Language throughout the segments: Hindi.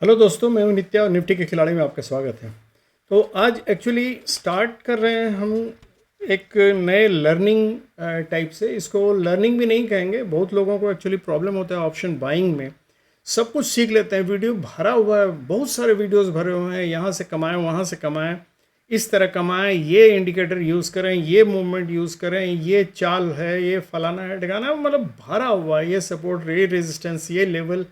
हेलो दोस्तों, मैं हूं नित्या और निफ्टी के खिलाड़ी में आपका स्वागत है। तो आज एक्चुअली स्टार्ट कर रहे हैं हम एक नए लर्निंग टाइप से। इसको लर्निंग भी नहीं कहेंगे, बहुत लोगों को एक्चुअली प्रॉब्लम होता है ऑप्शन बाइंग में। सब कुछ सीख लेते हैं, वीडियो भरा हुआ है, बहुत सारे वीडियोस भरे हुए हैं, यहाँ से कमाएं वहाँ से कमाएं, इस तरह कमाएं, ये इंडिकेटर यूज़ करें, ये मूवमेंट यूज़ करें, ये चाल है, ये फलाना है ठिकाना, मतलब भरा हुआ है, ये सपोर्ट, ये रेजिस्टेंस, ये लेवल,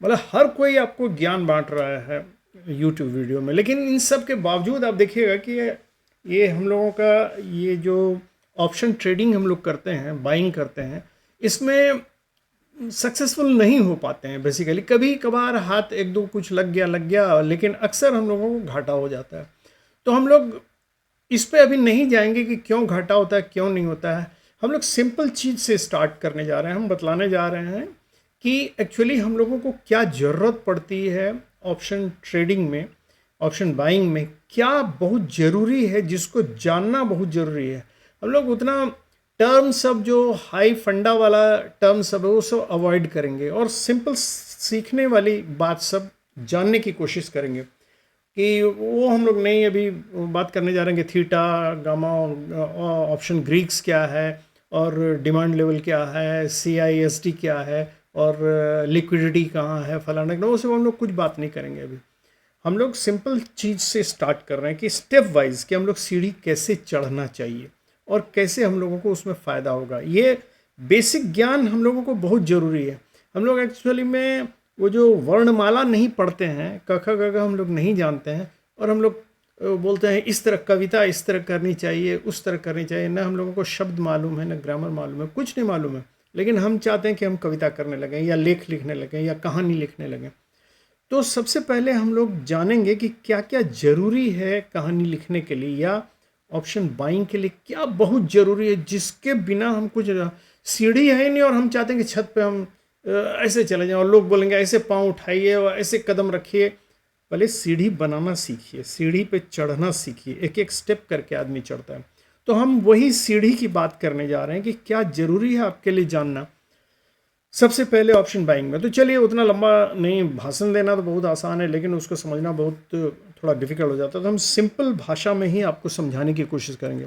मतलब हर कोई आपको ज्ञान बांट रहा है यूट्यूब वीडियो में। लेकिन इन सब के बावजूद आप देखिएगा कि ये हम लोगों का ये जो ऑप्शन ट्रेडिंग हम लोग करते हैं, बाइंग करते हैं, इसमें सक्सेसफुल नहीं हो पाते हैं। बेसिकली कभी कभार हाथ एक दो कुछ लग गया, लेकिन अक्सर हम लोगों को घाटा हो जाता है। तो हम लोग इस पे अभी नहीं जाएंगे कि क्यों घाटा होता है, क्यों नहीं होता है। हम लोग सिंपल चीज़ से स्टार्ट करने जा रहे हैं। हम बतलाने जा रहे हैं कि एक्चुअली हम लोगों को क्या ज़रूरत पड़ती है ऑप्शन ट्रेडिंग में, ऑप्शन बाइंग में क्या बहुत ज़रूरी है, जिसको जानना बहुत ज़रूरी है। हम लोग उतना टर्म सब जो हाई फंडा वाला टर्म सब है वो सब अवॉइड करेंगे और सिंपल सीखने वाली बात सब जानने की कोशिश करेंगे। कि वो हम लोग नहीं अभी बात करने जा रहे हैं कि थीटा गामा ऑप्शन ग्रीक्स क्या है और डिमांड लेवल क्या है, CISD क्या है और लिक्विडिटी कहाँ है, फलाना वो सब हम लोग कुछ बात नहीं करेंगे अभी। हम लोग सिंपल चीज़ से स्टार्ट कर रहे हैं कि स्टेप वाइज कि हम लोग सीढ़ी कैसे चढ़ना चाहिए और कैसे हम लोगों को उसमें फ़ायदा होगा। ये बेसिक ज्ञान हम लोगों को बहुत ज़रूरी है। हम लोग एक्चुअली में वो जो वर्णमाला नहीं पढ़ते हैं, क ख ग घ हम लोग नहीं जानते हैं, और हम लोग बोलते हैं इस तरह कविता इस तरह करनी चाहिए, उस तरह करनी चाहिए। ना हम लोगों को शब्द मालूम है, ना ग्रामर मालूम है, कुछ नहीं मालूम है, लेकिन हम चाहते हैं कि हम कविता करने लगें या लेख लिखने लगें या कहानी लिखने लगें। तो सबसे पहले हम लोग जानेंगे कि क्या क्या ज़रूरी है कहानी लिखने के लिए या ऑप्शन बाइंग के लिए, क्या बहुत ज़रूरी है जिसके बिना हम कुछ। सीढ़ी है नहीं और हम चाहते हैं कि छत पे हम ऐसे चले जाएं और लोग बोलेंगे ऐसे पाँव उठाइए और ऐसे कदम रखिए। पहले सीढ़ी बनाना सीखिए, सीढ़ी पे चढ़ना सीखिए, एक एक स्टेप करके आदमी चढ़ता है। तो हम वही सीढ़ी की बात करने जा रहे हैं कि क्या ज़रूरी है आपके लिए जानना सबसे पहले ऑप्शन बाइंग में। तो चलिए, उतना लंबा नहीं, भाषण देना तो बहुत आसान है लेकिन उसको समझना बहुत थोड़ा डिफिकल्ट हो जाता है। तो हम सिंपल भाषा में ही आपको समझाने की कोशिश करेंगे।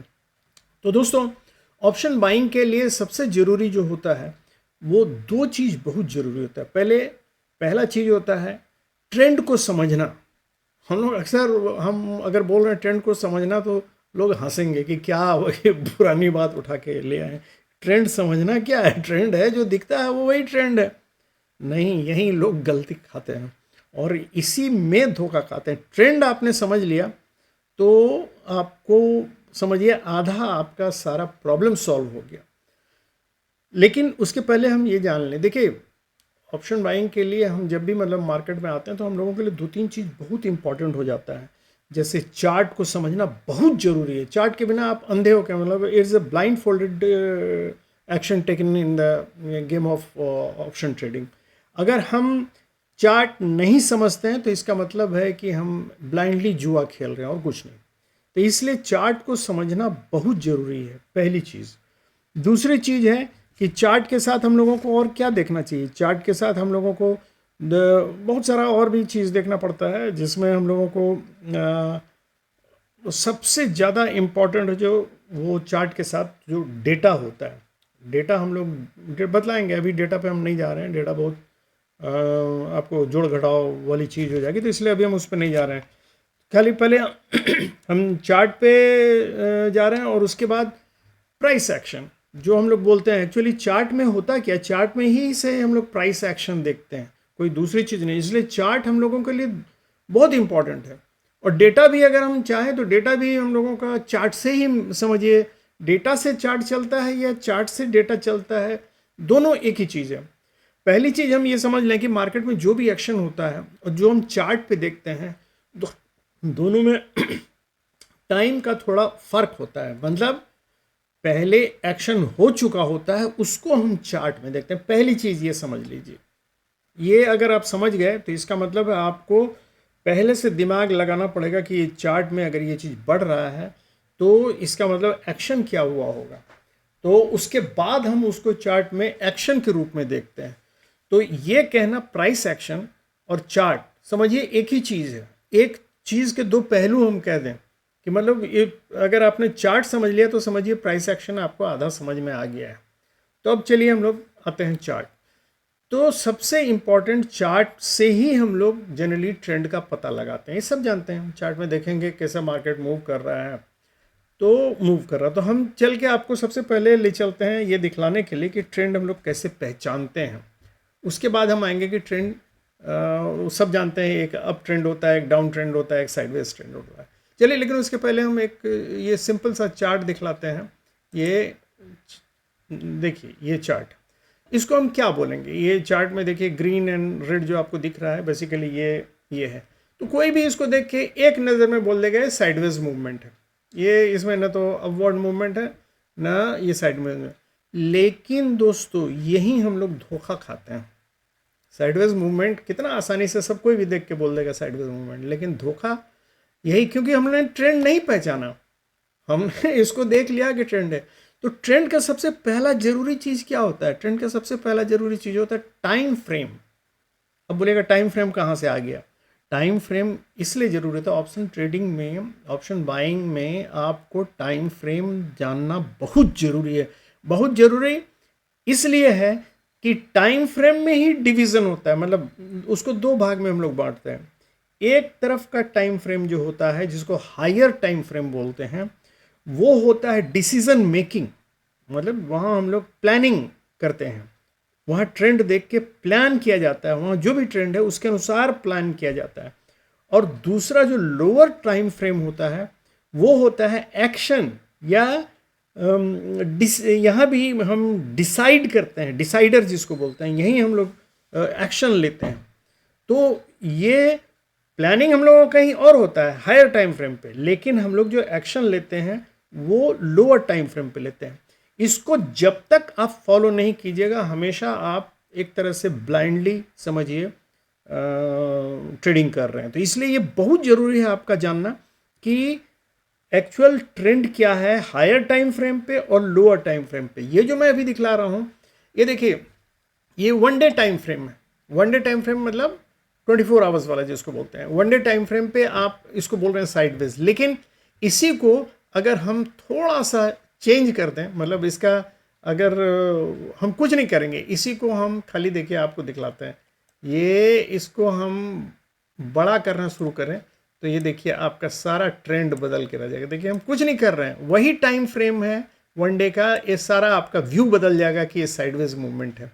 तो दोस्तों, ऑप्शन बाइंग के लिए सबसे ज़रूरी जो होता है वो दो चीज़ बहुत ज़रूरी होता है। पहला चीज़ होता है ट्रेंड को समझना। हम लोग अक्सर हम अगर बोल रहे हैं ट्रेंड को समझना तो लोग हंसेंगे कि क्या ये पुरानी बात उठा के ले आए। ट्रेंड समझना क्या है? ट्रेंड है जो दिखता है वो वही ट्रेंड है। नहीं, यही लोग गलती खाते हैं और इसी में धोखा खाते हैं। ट्रेंड आपने समझ लिया तो आपको समझिए आधा आपका सारा प्रॉब्लम सॉल्व हो गया। लेकिन उसके पहले हम ये जान लें, देखिए ऑप्शन बाइंग के लिए हम जब भी मतलब मार्केट में आते हैं तो हम लोगों के लिए दो तीन चीज़ बहुत इंपॉर्टेंट हो जाता है। जैसे चार्ट को समझना बहुत ज़रूरी है। चार्ट के बिना आप अंधे हो क्या, मतलब it's a blind folded action taken in the game of option trading. अगर हम चार्ट नहीं समझते हैं तो इसका मतलब है कि हम ब्लाइंडली जुआ खेल रहे हैं और कुछ नहीं। तो इसलिए चार्ट को समझना बहुत ज़रूरी है, पहली चीज़। दूसरी चीज़ है कि चार्ट के साथ हम लोगों को और क्या देखना चाहिए। चार्ट के साथ हम लोगों को बहुत सारा और भी चीज़ देखना पड़ता है, जिसमें हम लोगों को सबसे ज़्यादा इम्पॉर्टेंट जो वो चार्ट के साथ जो डेटा होता है। डेटा हम लोग बतलाएंगे, अभी डेटा पे हम नहीं जा रहे हैं। डेटा बहुत आपको जोड़ घटाव वाली चीज़ हो जाएगी, तो इसलिए अभी हम उस पर नहीं जा रहे हैं। खाली पहले हम चार्ट पे जा रहे हैं और उसके बाद प्राइस एक्शन जो हम लोग बोलते हैं। एक्चुअली चार्ट में होता क्या, चार्ट में ही से हम लोग प्राइस एक्शन देखते हैं, कोई दूसरी चीज़ नहीं। इसलिए चार्ट हम लोगों के लिए बहुत इंपॉर्टेंट है। और डेटा भी अगर हम चाहें तो डेटा भी हम लोगों का चार्ट से ही, समझिए डेटा से चार्ट चलता है या चार्ट से डेटा चलता है, दोनों एक ही चीज़ है। पहली चीज़ हम ये समझ लें कि मार्केट में जो भी एक्शन होता है और जो हम चार्ट पे देखते हैं दोनों में टाइम का थोड़ा फर्क होता है। मतलब पहले एक्शन हो चुका होता है उसको हम चार्ट में देखते हैं। पहली चीज़ ये समझ लीजिए। ये अगर आप समझ गए तो इसका मतलब है आपको पहले से दिमाग लगाना पड़ेगा कि ये चार्ट में अगर ये चीज़ बढ़ रहा है तो इसका मतलब एक्शन क्या हुआ होगा। तो उसके बाद हम उसको चार्ट में एक्शन के रूप में देखते हैं। तो ये कहना प्राइस एक्शन और चार्ट समझिए एक ही चीज़ है, एक चीज़ के दो पहलू हम कह दें कि मतलब ये अगर आपने चार्ट समझ लिया तो समझिए प्राइस एक्शन आपको आधा समझ में आ गया है। तो अब चलिए हम लोग आते हैं चार्ट। तो सबसे इम्पॉर्टेंट चार्ट से ही हम लोग जनरली ट्रेंड का पता लगाते हैं, ये सब जानते हैं। चार्ट में देखेंगे कैसा मार्केट मूव कर रहा है, तो मूव कर रहा है। तो हम चल के आपको सबसे पहले ले चलते हैं ये दिखलाने के लिए कि ट्रेंड हम लोग कैसे पहचानते हैं। उसके बाद हम आएंगे कि ट्रेंड सब जानते हैं, एक अप ट्रेंड होता है, एक डाउन ट्रेंड होता है, एक साइडवेज ट्रेंड होता है। चलिए, लेकिन उसके पहले हम एक ये सिंपल सा चार्ट दिखलाते हैं। ये देखिए, ये चार्ट, इसको हम क्या बोलेंगे? ये चार्ट में देखिए ग्रीन एंड रेड जो आपको दिख रहा है, बेसिकली ये है। तो कोई भी इसको देख के एक नज़र में बोल देगा ये साइडवेज मूवमेंट है। ये इसमें ना तो अपवर्ड मूवमेंट है ना ये साइडवेज में। लेकिन दोस्तों, यही हम लोग धोखा खाते हैं। साइडवेज मूवमेंट कितना आसानी से सब कोई भी देख के बोल देगा साइडवेज मूवमेंट, लेकिन धोखा यही, क्योंकि हमने ट्रेंड नहीं पहचाना। हमने इसको देख लिया कि ट्रेंड है। तो ट्रेंड का सबसे पहला जरूरी चीज़ क्या होता है? ट्रेंड का सबसे पहला जरूरी चीज़ होता है टाइम फ्रेम। अब बोलेगा टाइम फ्रेम कहाँ से आ गया? टाइम फ्रेम इसलिए जरूरी था, ऑप्शन ट्रेडिंग में, ऑप्शन बाइंग में आपको टाइम फ्रेम जानना बहुत ज़रूरी है। बहुत ज़रूरी इसलिए है कि टाइम फ्रेम में ही डिवीज़न होता है, मतलब उसको दो भाग में हम लोग बांटते हैं। एक तरफ का टाइम फ्रेम जो होता है, जिसको हायर टाइम फ्रेम बोलते हैं, वो होता है डिसीजन मेकिंग, मतलब वहाँ हम लोग प्लानिंग करते हैं, वहाँ ट्रेंड देख के प्लान किया जाता है, वहाँ जो भी ट्रेंड है उसके अनुसार प्लान किया जाता है। और दूसरा जो लोअर टाइम फ्रेम होता है वो होता है एक्शन, या यहाँ भी हम डिसाइड करते हैं, डिसाइडर जिसको बोलते हैं, यहीं हम लोग एक्शन लेते हैं। तो ये प्लानिंग हम लोगों का कहीं और होता है हायर टाइम फ्रेम पे, लेकिन हम लोग जो एक्शन लेते हैं वो लोअर टाइम फ्रेम पे लेते हैं। इसको जब तक आप फॉलो नहीं कीजिएगा, हमेशा आप एक तरह से ब्लाइंडली समझिए ट्रेडिंग कर रहे हैं। तो इसलिए ये बहुत ज़रूरी है आपका जानना कि एक्चुअल ट्रेंड क्या है हायर टाइम फ्रेम पे और लोअर टाइम फ्रेम पे। ये जो मैं अभी दिखला रहा हूँ, ये देखिए, ये वन डे टाइम फ्रेम है। वन डे टाइम फ्रेम मतलब 24 आवर्स वाला जिसको बोलते हैं। वन डे टाइम फ्रेम पे आप इसको बोल रहे हैं साइडवेज, लेकिन इसी को अगर हम थोड़ा सा चेंज कर दें, मतलब इसका अगर हम कुछ नहीं करेंगे, इसी को हम खाली देखिए आपको दिखलाते हैं, ये इसको हम बड़ा करना शुरू करें तो ये देखिए आपका सारा ट्रेंड बदल के रह जाएगा। देखिए हम कुछ नहीं कर रहे हैं, वही टाइम फ्रेम है वन डे का, ये सारा आपका व्यू बदल जाएगा कि ये साइडवेज मूवमेंट है।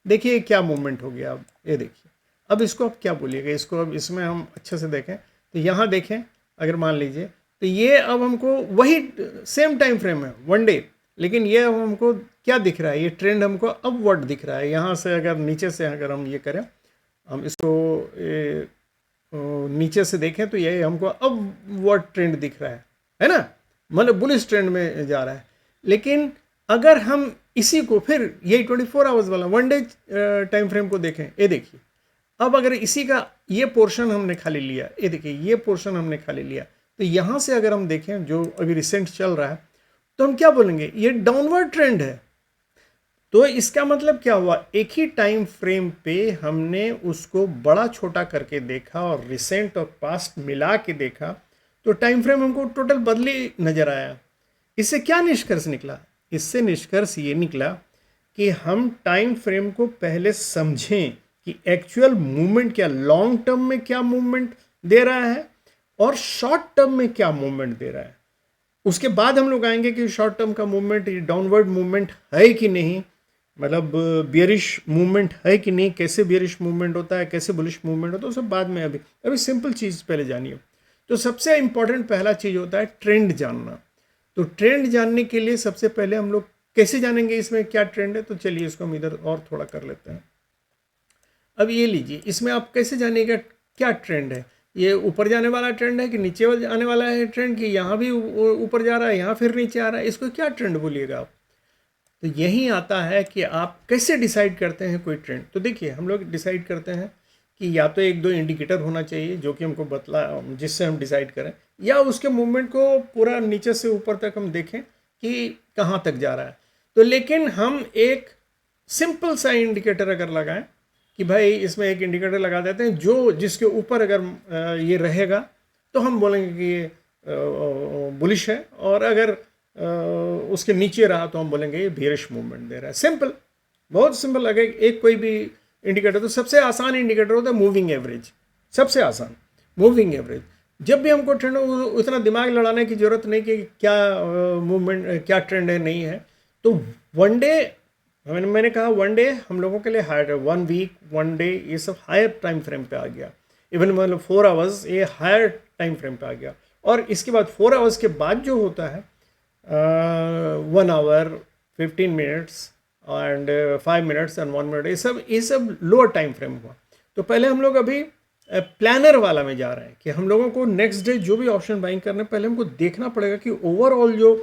देखिए क्या मूवमेंट हो गया। अब ये देखिए, अब इसको आप क्या बोलिएगा, इसको अब इसमें हम अच्छे से देखें तो यहाँ देखें, अगर मान लीजिए तो ये अब हमको वही सेम टाइम फ्रेम है वन डे, लेकिन ये अब हमको क्या दिख रहा है, ये ट्रेंड हमको अपवर्ड दिख रहा है। यहाँ से अगर नीचे से अगर हम ये करें, हम इसको नीचे से देखें तो ये हमको अपवर्ड ट्रेंड दिख रहा है ना, मतलब बुलिश ट्रेंड में जा रहा है। लेकिन अगर हम इसी को फिर यही 24 आवर्स वाला वन डे टाइम फ्रेम को देखें, ये देखिए, अब अगर इसी का ये पोर्शन हमने खाली लिया, ये देखिए ये पोर्शन हमने खाली लिया, तो यहाँ से अगर हम देखें जो अभी रिसेंट चल रहा है, तो हम क्या बोलेंगे, ये डाउनवर्ड ट्रेंड है। तो इसका मतलब क्या हुआ, एक ही टाइम फ्रेम पे हमने उसको बड़ा छोटा करके देखा और रिसेंट और पास्ट मिला के देखा, तो टाइम फ्रेम हमको टोटल बदली नजर आया। इससे क्या निष्कर्ष निकला? इससे निष्कर्ष ये निकला कि हम टाइम फ्रेम को पहले समझें कि एक्चुअल मूवमेंट क्या, लॉन्ग टर्म में क्या मूवमेंट दे रहा है और शॉर्ट टर्म में क्या मूवमेंट दे रहा है। उसके बाद हम लोग आएंगे कि शॉर्ट टर्म का मूवमेंट डाउनवर्ड मूवमेंट है कि नहीं, मतलब बियरिश मूवमेंट है कि नहीं, कैसे बियरिश मूवमेंट होता है, कैसे बुलिश मूवमेंट होता है, वो सब बाद में। अभी सिंपल चीज़ पहले जानिए। तो सबसे इंपॉर्टेंट पहला चीज़ होता है ट्रेंड जानना। तो ट्रेंड जानने के लिए सबसे पहले हम लोग कैसे जानेंगे इसमें क्या ट्रेंड है, तो चलिए इसको हम इधर और थोड़ा कर लेते हैं। अब ये लीजिए, इसमें आप कैसे जानिएगा क्या ट्रेंड है, ये ऊपर जाने वाला ट्रेंड है कि नीचे आने वाला है ट्रेंड, कि यहाँ भी ऊपर जा रहा है यहाँ फिर नीचे आ रहा है, इसको क्या ट्रेंड बोलिएगा आप। तो यही आता है कि आप कैसे डिसाइड करते हैं कोई ट्रेंड। तो देखिए हम लोग डिसाइड करते हैं कि या तो एक दो इंडिकेटर होना चाहिए जो कि हमको बतला, जिससे हम डिसाइड करें, या उसके मूवमेंट को पूरा नीचे से ऊपर तक हम देखें कि कहाँ तक जा रहा है। तो लेकिन हम एक सिंपल सा इंडिकेटर अगर लगाएं कि भाई इसमें एक इंडिकेटर लगा देते हैं जो जिसके ऊपर अगर ये रहेगा तो हम बोलेंगे कि ये बुलिश है, और अगर उसके नीचे रहा तो हम बोलेंगे ये बेयरिश मूवमेंट दे रहा है। सिंपल, बहुत सिंपल। अगर एक कोई भी इंडिकेटर, तो सबसे आसान इंडिकेटर होता है मूविंग एवरेज, सबसे आसान मूविंग एवरेज। जब भी हमको ट्रेंड, उतना दिमाग लड़ाने की जरूरत नहीं कि क्या मूवमेंट, क्या ट्रेंड है नहीं है। तो वन डे, मैंने कहा वन डे हम लोगों के लिए हायर है, 1 वीक, 1 डे, ये सब हायर टाइम फ्रेम पे आ गया। इवन मतलब 4 आवर्स, ये हायर टाइम फ्रेम पे आ गया। और इसके बाद 4 आवर्स के बाद जो होता है 1 hour, 15 minutes and 5 minutes and 1 minute, ये सब लोअर टाइम फ्रेम हुआ। तो पहले हम लोग अभी प्लानर वाला में जा रहे हैं कि हम लोगों को नेक्स्ट डे जो भी ऑप्शन बाइंग करने, पहले हमको देखना पड़ेगा कि ओवरऑल जो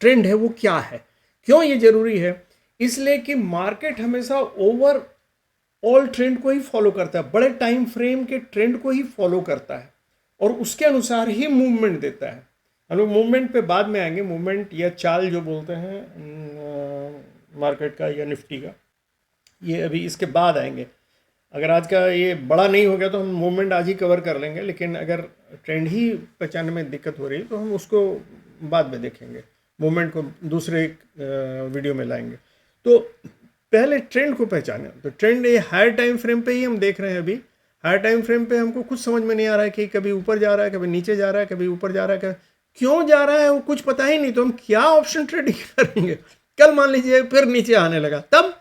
ट्रेंड है वो क्या है। क्यों ये ज़रूरी है? इसलिए कि मार्केट हमेशा ओवरऑल ट्रेंड को ही फॉलो करता है, बड़े टाइम फ्रेम के ट्रेंड को ही फॉलो करता है और उसके अनुसार ही मूवमेंट देता है। हम लोग मूवमेंट पे बाद में आएंगे, मूवमेंट या चाल जो बोलते हैं मार्केट का या निफ्टी का, ये अभी इसके बाद आएंगे। अगर आज का ये बड़ा नहीं हो गया तो हम मूवमेंट आज ही कवर कर लेंगे, लेकिन अगर ट्रेंड ही पहचानने में दिक्कत हो रही है तो हम उसको बाद में देखेंगे, मूवमेंट को दूसरे वीडियो में लाएंगे। तो पहले ट्रेंड को पहचाने। तो ट्रेंड ये हायर टाइम फ्रेम पे ही हम देख रहे हैं। अभी हायर टाइम फ्रेम पे हमको कुछ समझ में नहीं आ रहा है कि कभी ऊपर जा रहा है, कभी नीचे जा रहा है, कभी ऊपर जा रहा है, क्यों जा रहा है वो कुछ पता ही नहीं। तो हम क्या ऑप्शन ट्रेडिंग करेंगे? कल मान लीजिए फिर नीचे आने लगा तब,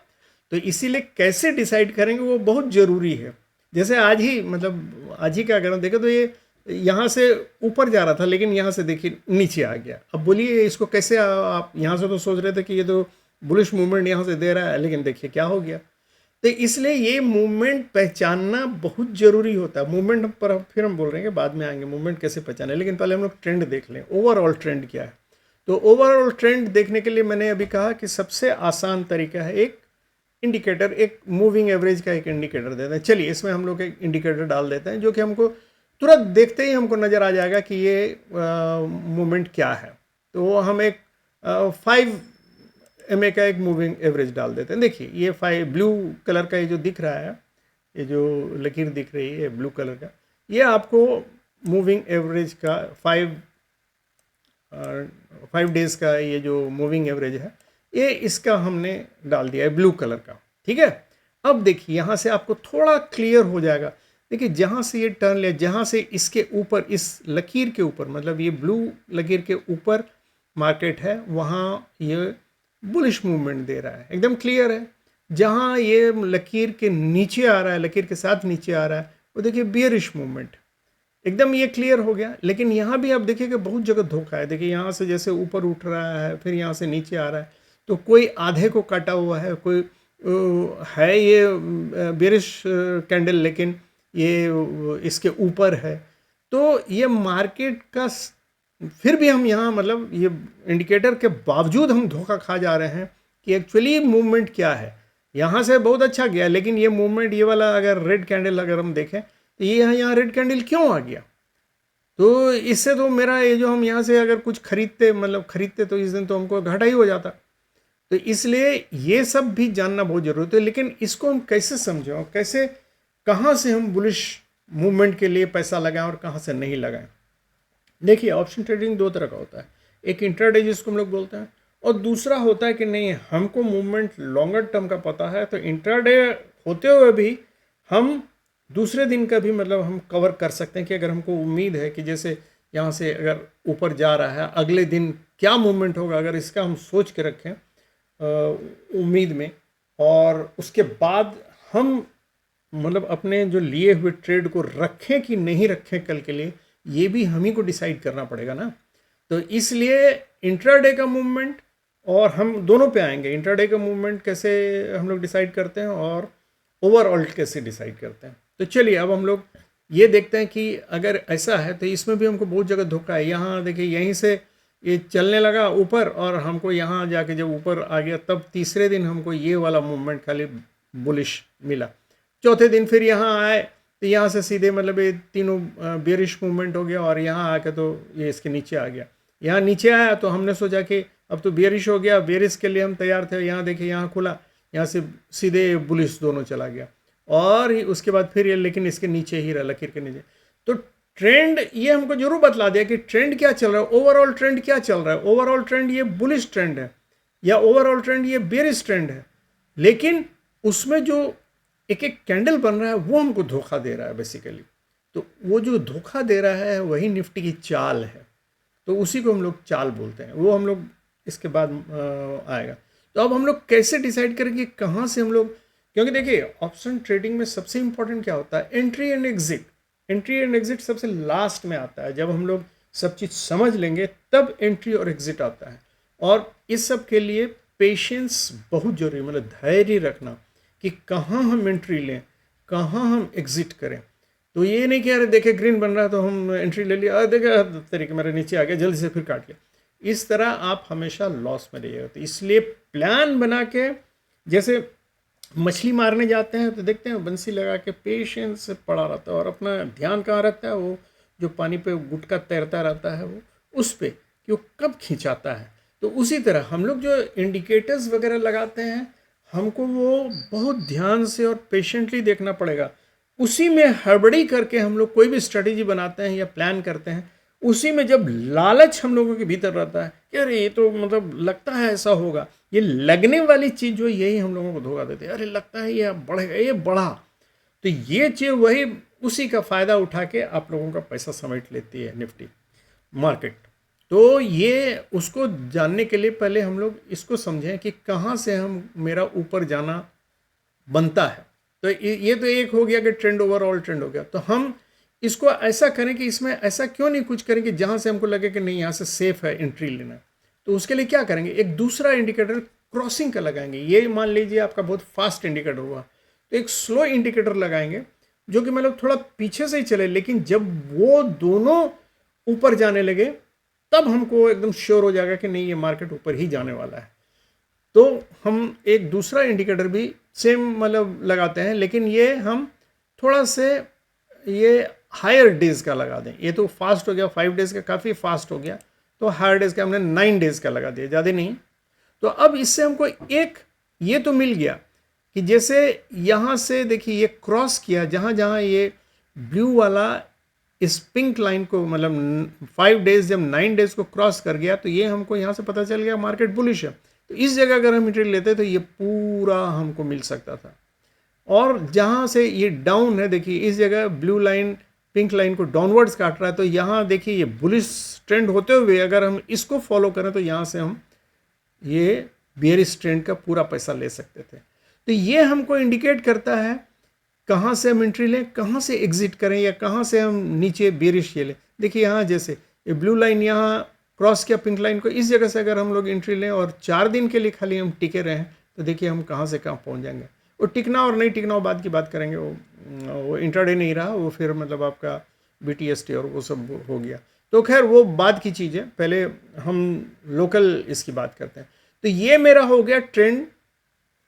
तो इसीलिए कैसे डिसाइड करेंगे वो बहुत ज़रूरी है। जैसे आज ही, मतलब आज ही का अगर हम देखें तो ये यहाँ से ऊपर जा रहा था लेकिन यहाँ से देखिए नीचे आ गया। अब बोलिए इसको कैसे आप यहाँ से तो सोच रहे थे कि ये तो बुलिश मूवमेंट यहाँ से दे रहा है, लेकिन देखिए क्या हो गया। तो इसलिए ये मूवमेंट पहचानना बहुत ज़रूरी होता है। मूवमेंट पर फिर हम बोल रहे हैं कि बाद में आएंगे मूवमेंट कैसे पहचाने, लेकिन पहले हम लोग ट्रेंड देख लें, ओवरऑल ट्रेंड क्या है। तो ओवरऑल ट्रेंड देखने के लिए मैंने अभी कहा कि सबसे आसान तरीका है एक इंडिकेटर, एक मूविंग एवरेज का एक इंडिकेटर देते हैं। चलिए इसमें हम लोग एक इंडिकेटर डाल देते हैं जो कि हमको तुरंत देखते ही हमको नज़र आ जाएगा कि ये मूवमेंट क्या है। तो हम एक 5 MA का एक मूविंग एवरेज डाल देते हैं। देखिए ये 5 ब्लू कलर का ये जो दिख रहा है, ये जो लकीर दिख रही है ब्लू कलर का, ये आपको मूविंग एवरेज का 5 डेज़ का ये जो मूविंग एवरेज है, ये इसका हमने डाल दिया है ब्लू कलर का। ठीक है, अब देखिए यहाँ से आपको थोड़ा क्लियर हो जाएगा। देखिए जहाँ से ये टर्न लिया, जहाँ से इसके ऊपर, इस लकीर के ऊपर, मतलब ये ब्लू लकीर के ऊपर मार्केट है, वहाँ ये बुलिश मूवमेंट दे रहा है, एकदम क्लियर है। जहाँ ये लकीर के नीचे आ रहा है, लकीर के साथ नीचे आ रहा है, वो देखिए बियरिश मूवमेंट, एकदम ये क्लियर हो गया। लेकिन यहाँ भी आप देखिए कि बहुत जगह धोखा है। देखिए यहाँ से जैसे ऊपर उठ रहा है, फिर यहाँ से नीचे आ रहा है, तो कोई आधे को काटा हुआ है, कोई है ये बेरिश कैंडल लेकिन ये इसके ऊपर है। तो ये मार्केट का, फिर भी हम यहाँ मतलब ये इंडिकेटर के बावजूद हम धोखा खा जा रहे हैं कि एक्चुअली मूवमेंट क्या है। यहाँ से बहुत अच्छा गया, लेकिन ये मूवमेंट, ये वाला अगर रेड कैंडल अगर हम देखें तो ये यहाँ रेड कैंडल क्यों आ गया? तो इससे तो मेरा ये जो हम यहाँ से अगर कुछ खरीदते तो इस दिन तो हमको घाटा ही हो जाता। तो इसलिए ये सब भी जानना बहुत ज़रूरी है। लेकिन इसको हम कैसे समझें और कैसे, कहाँ से हम बुलिश मूवमेंट के लिए पैसा लगाएं और कहाँ से नहीं लगाएं। देखिए ऑप्शन ट्रेडिंग 2 तरह का होता है, एक इंट्राडे जिसको हम लोग बोलते हैं, और दूसरा होता है कि नहीं हमको मूवमेंट लॉन्गर टर्म का पता है, तो इंट्राडे होते हुए भी हम दूसरे दिन का भी मतलब हम कवर कर सकते हैं कि अगर हमको उम्मीद है कि जैसे यहाँ से अगर ऊपर जा रहा है, अगले दिन क्या मूवमेंट होगा, अगर इसका हम सोच के रखें उम्मीद में, और उसके बाद हम मतलब अपने जो लिए हुए ट्रेड को रखें कि नहीं रखें कल के लिए, ये भी हम ही को डिसाइड करना पड़ेगा ना। तो इसलिए इंट्राडे का मूवमेंट, और हम दोनों पे आएंगे, इंट्राडे का मूवमेंट कैसे हम लोग डिसाइड करते हैं और ओवरऑल कैसे डिसाइड करते हैं। तो चलिए अब हम लोग ये देखते हैं कि अगर ऐसा है तो इसमें भी हमको बहुत जगह धोखा है। यहाँ देखिए यहीं से ये चलने लगा ऊपर, और हमको यहाँ जाके जब ऊपर आ गया तब तीसरे दिन हमको ये वाला मूवमेंट खाली बुलिश मिला। चौथे दिन फिर यहाँ आए तो यहाँ से सीधे मतलब ये तीनों बेरिश मूवमेंट हो गया, और यहाँ आके तो ये इसके नीचे आ गया। यहाँ नीचे आया तो हमने सोचा कि अब तो बेरिश हो गया, बेरिश के लिए हम तैयार थे। यहाँ देखिए यहाँ खुला, यहाँ से सीधे बुलिश दोनों चला गया, और उसके बाद फिर ये लेकिन इसके नीचे ही रहा, लकीर के नीचे। तो ट्रेंड ये हमको जरूर बतला दिया कि ट्रेंड क्या चल रहा है, ओवरऑल ट्रेंड क्या चल रहा है। ओवरऑल ट्रेंड ये बुलिश ट्रेंड है या ओवरऑल ट्रेंड ये बेरिश ट्रेंड है, लेकिन उसमें जो एक एक कैंडल बन रहा है वो हमको धोखा दे रहा है बेसिकली। तो वो जो धोखा दे रहा है वही निफ्टी की चाल है, तो उसी को हम लोग चाल बोलते हैं। वो हम लोग इसके बाद आएगा। तो अब हम लोग कैसे डिसाइड करें कि कहाँ से हम लोग, क्योंकि देखिए ऑप्शन ट्रेडिंग में सबसे इंपॉर्टेंट क्या होता है, entry and exit. Entry and exit सबसे लास्ट में आता है। जब हम लोग सब चीज़ समझ लेंगे तब एंट्री और एग्जिट आता है। और इस सब के लिए पेशेंस बहुत जरूरी, मतलब धैर्य रखना कि कहाँ हम एंट्री लें, कहाँ हम एग्जिट करें। तो ये नहीं कि अरे देखे ग्रीन बन रहा है तो हम एंट्री ले लिया, अरे देखे तरीके मेरे नीचे आ गया, जल्दी से फिर काट लिया। इस तरह आप हमेशा लॉस में रहिएगा। तो इसलिए प्लान बना के, जैसे मछली मारने जाते हैं तो देखते हैं बंसी लगा के पेशेंस से पड़ा रहता है और अपना ध्यान कहाँ रहता है, वो जो पानी पे गुटका तैरता रहता है वो उस पे कि वो कब खिंचाता है। तो उसी तरह हम लोग जो इंडिकेटर्स वगैरह लगाते हैं हमको वो बहुत ध्यान से और पेशेंटली देखना पड़ेगा। उसी में हड़बड़ी करके हम लोग कोई भी स्ट्रेटेजी बनाते हैं या प्लान करते हैं, उसी में जब लालच हम लोगों के भीतर रहता है कि अरे ये तो मतलब लगता है ऐसा होगा, ये लगने वाली चीज़ जो यही हम लोगों को धोखा देती है। अरे लगता है ये बढ़ेगा, ये बढ़ा, तो ये चीज़ वही उसी का फ़ायदा उठा के आप लोगों का पैसा समेट लेती है निफ्टी मार्केट। तो ये उसको जानने के लिए पहले हम लोग इसको समझें कि कहाँ से हम मेरा ऊपर जाना बनता है। तो ये तो एक हो गया कि ट्रेंड ओवरऑल ट्रेंड हो गया। तो हम इसको ऐसा करें कि इसमें ऐसा क्यों नहीं कुछ करें कि जहाँ से हमको लगे कि नहीं यहाँ से सेफ है एंट्री लेना। तो उसके लिए क्या करेंगे, एक दूसरा इंडिकेटर क्रॉसिंग का लगाएंगे। ये मान लीजिए आपका बहुत फास्ट इंडिकेटर हुआ तो एक स्लो इंडिकेटर लगाएंगे जो कि मतलब थोड़ा पीछे से ही चले, लेकिन जब वो दोनों ऊपर जाने लगे तब हमको एकदम श्योर हो जाएगा कि नहीं ये मार्केट ऊपर ही जाने वाला है। तो हम एक दूसरा इंडिकेटर भी सेम मतलब लगाते हैं, लेकिन ये हम थोड़ा से ये हायर डेज का लगा दें। ये तो फास्ट हो गया, 5 डेज का काफ़ी फास्ट हो गया, तो हायर डेज का हमने 9 डेज का लगा दिया, ज़्यादा नहीं। तो अब इससे हमको एक ये तो मिल गया कि जैसे यहाँ से देखिए ये क्रॉस किया, जहाँ जहाँ ये ब्लू वाला इस पिंक लाइन को मतलब 5 डेज जब 9 डेज को क्रॉस कर गया तो ये हमको यहाँ से पता चल गया मार्केट बुलिश है। तो इस जगह अगर हम एंट्री लेते तो ये पूरा हमको मिल सकता था। और जहाँ से ये डाउन है, देखिए इस जगह ब्लू लाइन पिंक लाइन को डाउनवर्ड्स काट रहा है, तो यहाँ देखिए ये बुलिश ट्रेंड होते हुए अगर हम इसको फॉलो करें तो यहाँ से हम ये बेयरिश ट्रेंड का पूरा पैसा ले सकते थे। तो ये हमको इंडिकेट करता है कहाँ से हम एंट्री लें, कहाँ से एग्जिट करें, या कहाँ से हम नीचे बेयरिश ये लें। देखिए यहाँ जैसे ये ब्लू लाइन यहाँ क्रॉस किया पिंक लाइन को, इस जगह से अगर हम लोग एंट्री लें और 4 दिन के लिए खाली हम टिके रहें तो देखिए हम कहाँ से कहाँ पहुँच जाएंगे। वो टिकना और नहीं टिकना बाद की बात करेंगे, वो इंट्राडे नहीं रहा, वो फिर मतलब आपका BTST और वो सब हो गया। तो खैर वो बाद की चीज़ है, पहले हम लोकल इसकी बात करते हैं। तो ये मेरा हो गया ट्रेंड,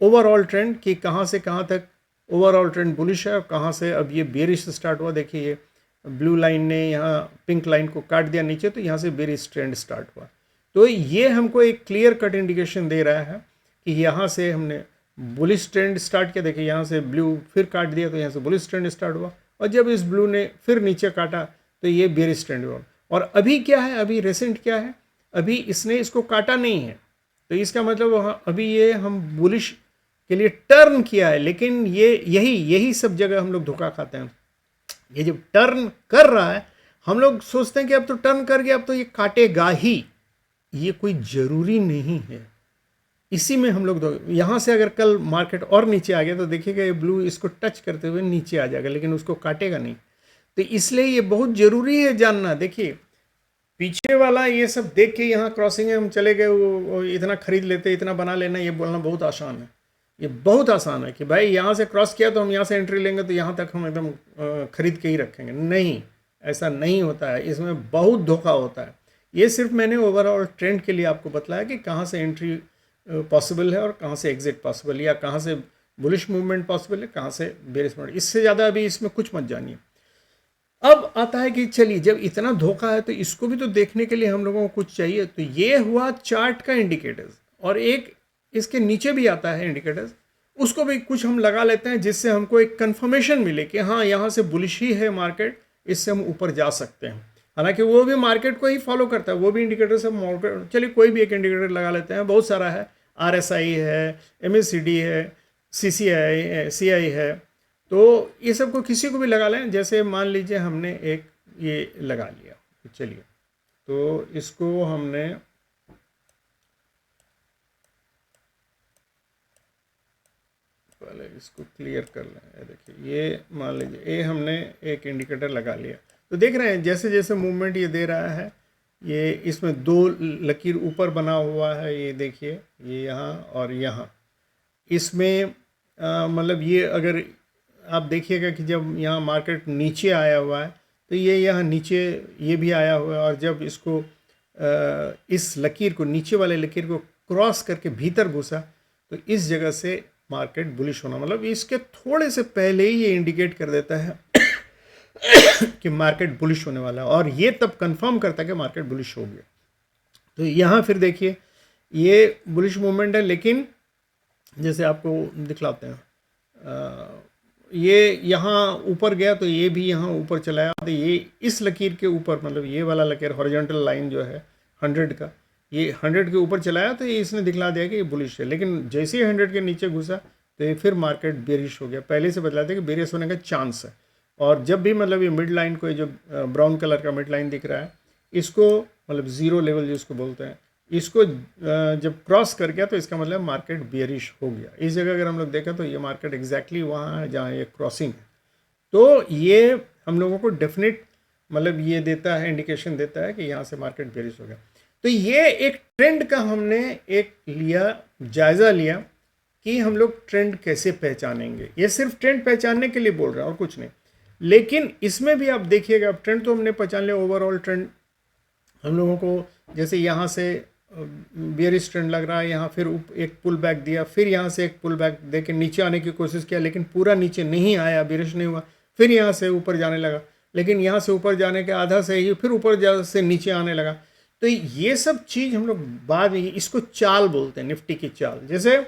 ओवरऑल ट्रेंड कि कहाँ से कहाँ तक ओवरऑल ट्रेंड बुलिश है और कहाँ से अब ये बेरिश स्टार्ट हुआ। देखिए ये ब्लू लाइन ने यहाँ पिंक लाइन को काट दिया नीचे, तो यहाँ से बेरिश ट्रेंड स्टार्ट हुआ। तो ये हमको एक क्लियर कट इंडिकेशन दे रहा है कि यहाँ से हमने बुलिश ट्रेंड स्टार्ट किया। देखिए यहाँ से ब्लू फिर काट दिया तो यहाँ से बुलिश ट्रेंड स्टार्ट हुआ, और जब इस ब्लू ने फिर नीचे काटा तो ये बेरिश ट्रेंड हुआ। और अभी क्या है, अभी रिसेंट क्या है, अभी इसने इसको काटा नहीं है, तो इसका मतलब अभी ये हम बुलिश के लिए टर्न किया है। लेकिन ये यही सब जगह हम लोग धोखा खाते हैं। ये जब टर्न कर रहा है हम लोग सोचते हैं कि अब तो टर्न कर गया, अब तो ये काटेगा ही, ये कोई ज़रूरी नहीं है। इसी में हम लोग यहाँ से अगर कल मार्केट और नीचे आ गया तो देखिएगा ये ब्लू इसको टच करते हुए नीचे आ जाएगा, लेकिन उसको काटेगा नहीं। तो इसलिए ये बहुत ज़रूरी है जानना। देखिए पीछे वाला ये सब देख के यहाँ क्रॉसिंग है हम चले गए, वो इतना खरीद लेते, इतना बना लेना, ये बोलना बहुत आसान है। ये बहुत आसान है कि भाई यहाँ से क्रॉस किया तो हम यहाँ से एंट्री लेंगे तो यहाँ तक हम एकदम खरीद के ही रखेंगे। नहीं, ऐसा नहीं होता है, इसमें बहुत धोखा होता है। ये सिर्फ मैंने ओवरऑल ट्रेंड के लिए आपको बतलाया कि कहाँ से एंट्री पॉसिबल है और कहाँ से एग्जिट पॉसिबल है, या कहाँ से बुलिश मूवमेंट पॉसिबल है, कहाँ से बेरिश मूवमेंट। इससे ज़्यादा अभी इसमें कुछ मत जानिए। अब आता है कि चलिए जब इतना धोखा है तो इसको भी तो देखने के लिए हम लोगों को कुछ चाहिए। तो ये हुआ चार्ट का इंडिकेटर्स, और एक इसके नीचे भी आता है इंडिकेटर्स, उसको भी कुछ हम लगा लेते हैं जिससे हमको एक कंफर्मेशन मिले कि हाँ यहाँ से बुलिश ही है मार्केट, इससे हम ऊपर जा सकते हैं। हालांकि वो भी मार्केट को ही फॉलो करता है, वो भी इंडिकेटर से मार्केट, चलिए कोई भी एक इंडिकेटर लगा लेते हैं, बहुत सारा है, RSI है, MACD है, CCI है, तो ये सब को किसी को भी लगा लें। जैसे मान लीजिए हमने एक ये लगा लिया, चलिए तो इसको हमने पहले इसको क्लियर कर लें। देखिए ये मान लीजिए ये हमने एक इंडिकेटर लगा लिया, तो देख रहे हैं जैसे जैसे मूवमेंट ये दे रहा है, ये इसमें दो लकीर ऊपर बना हुआ है, ये देखिए ये यहाँ और यहाँ, इसमें मतलब ये अगर आप देखिएगा कि जब यहाँ मार्केट नीचे आया हुआ है तो ये यहाँ नीचे ये भी आया हुआ है, और जब इसको इस लकीर को, नीचे वाले लकीर को क्रॉस करके भीतर घुसा तो इस जगह से मार्केट बुलिश होना, मतलब इसके थोड़े से पहले ही ये इंडिकेट कर देता है कि मार्केट बुलिश होने वाला है, और ये तब कंफर्म करता है कि मार्केट बुलिश हो गया। तो यहाँ फिर देखिए ये बुलिश मूवमेंट है, लेकिन जैसे आपको दिखलाते हैं, ये यहाँ ऊपर गया तो ये भी यहाँ ऊपर चला आया, तो ये इस लकीर के ऊपर, मतलब ये वाला लकीर हॉरिजॉन्टल लाइन जो है 100 का, ये 100 के ऊपर चलाया तो ये इसने दिखला दिया कि ये बुलिश है। लेकिन जैसे ही 100 के नीचे घुसा तो ये फिर मार्केट बेरिश हो गया, पहले से बतलाते हैं कि बेरिश होने का चांस है। और जब भी मतलब ये मिड लाइन को, जो ब्राउन कलर का मिड लाइन दिख रहा है, इसको मतलब ज़ीरो लेवल जिसको बोलते हैं, इसको जब क्रॉस कर गया तो इसका मतलब मार्केट बेरिश हो गया। इस जगह अगर हम लोग देखें तो ये मार्केट एग्जैक्टली वहाँ है जहाँ ये क्रॉसिंग है, तो ये हम लोगों को डेफिनेट मतलब ये देता है, इंडिकेशन देता है कि यहाँ से मार्केट बेरिश हो गया। तो ये एक ट्रेंड का हमने एक जायज़ा लिया कि हम लोग ट्रेंड कैसे पहचानेंगे। ये सिर्फ ट्रेंड पहचानने के लिए बोल रहा है और कुछ नहीं, लेकिन इसमें भी आप देखिएगा, अब ट्रेंड तो हमने पहचान लिया, ओवरऑल ट्रेंड हम लोगों को, जैसे यहाँ से बेयरिश ट्रेंड लग रहा है, यहाँ फिर एक पुल बैक दिया, फिर यहाँ से एक पुल बैक दे के नीचे आने की कोशिश किया, लेकिन पूरा नीचे नहीं आया, बेयरिश नहीं हुआ, फिर यहाँ से ऊपर जाने लगा, लेकिन यहाँ से ऊपर जाने के आधा से ही फिर ऊपर से नीचे आने लगा। तो ये सब चीज़ हम लोग बाद में, इसको चाल बोलते हैं, निफ्टी की चाल। जैसे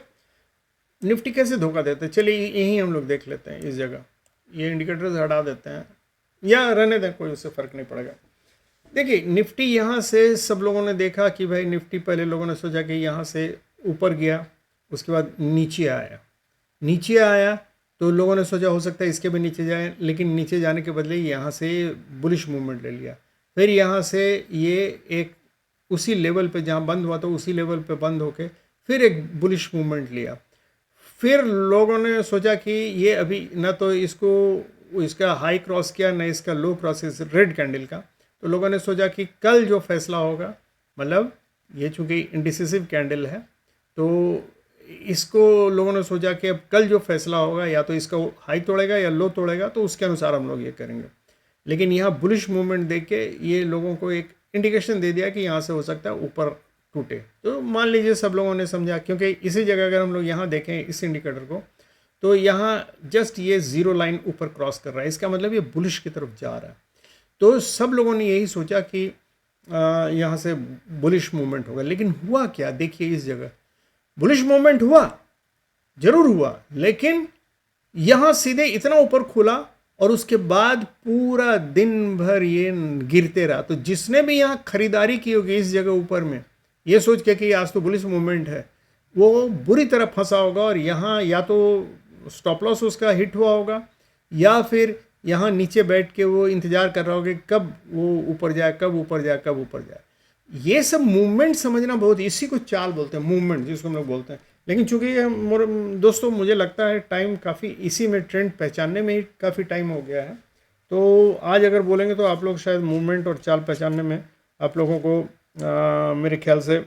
निफ्टी कैसे धोखा देते हैं, चलिए यही हम लोग देख लेते हैं। इस जगह ये इंडिकेटर्स हटा देते हैं या रहने दें, कोई उससे फ़र्क नहीं पड़ेगा। देखिए निफ्टी यहाँ से सब लोगों ने देखा कि भाई निफ्टी, पहले लोगों ने सोचा कि यहाँ से ऊपर गया, उसके बाद नीचे आया तो लोगों ने सोचा हो सकता है इसके भी नीचे जाए, लेकिन नीचे जाने के बदले यहाँ से बुलिश मूवमेंट ले लिया। फिर यहाँ से ये एक उसी लेवल पे जहाँ बंद हुआ तो उसी लेवल पे बंद होके फिर एक बुलिश मूवमेंट लिया। फिर लोगों ने सोचा कि ये अभी ना तो इसका हाई क्रॉस किया, ना इसका लो क्रॉस, इस रेड कैंडल का, तो लोगों ने सोचा कि कल जो फैसला होगा, मतलब ये चूँकि इंडिसिसिव कैंडल है, तो इसको लोगों ने सोचा कि अब कल जो फैसला होगा या तो इसका हाई तोड़ेगा या लो तोड़ेगा, तो उसके अनुसार हम लोग ये करेंगे। लेकिन यहाँ बुलिश मूवमेंट देख के ये लोगों को एक इंडिकेशन दे दिया कि यहाँ से हो सकता है ऊपर टूटे। तो मान लीजिए सब लोगों ने समझा, क्योंकि इसी जगह अगर हम लोग यहाँ देखें इस इंडिकेटर को, तो यहाँ जस्ट ये ज़ीरो लाइन ऊपर क्रॉस कर रहा है, इसका मतलब ये बुलिश की तरफ जा रहा है। तो सब लोगों ने यही सोचा कि यहाँ से बुलिश मूवमेंट होगा, लेकिन हुआ क्या? देखिए इस जगह बुलिश मूवमेंट हुआ, जरूर हुआ, लेकिन यहाँ सीधे इतना ऊपर खुला और उसके बाद पूरा दिन भर ये गिरते रहा। तो जिसने भी यहाँ खरीदारी की होगी इस जगह ऊपर में, ये सोच के कि आज तो बुलिश मूवमेंट है, वो बुरी तरह फंसा होगा, और यहाँ या तो स्टॉप लॉस उसका हिट हुआ होगा, या फिर यहाँ नीचे बैठ के वो इंतज़ार कर रहा होगा कि कब वो ऊपर जाए, कब ऊपर जाए, कब ऊपर जाए। ये सब मूवमेंट समझना बहुत, इसी को चाल बोलते हैं, मूवमेंट जिसको हम लोग बोलते हैं। लेकिन चूँकि दोस्तों मुझे लगता है टाइम काफ़ी इसी में, ट्रेंड पहचानने में ही काफ़ी टाइम हो गया है, तो आज अगर बोलेंगे तो आप लोग शायद मूवमेंट और चाल पहचानने में आप लोगों को मेरे ख्याल से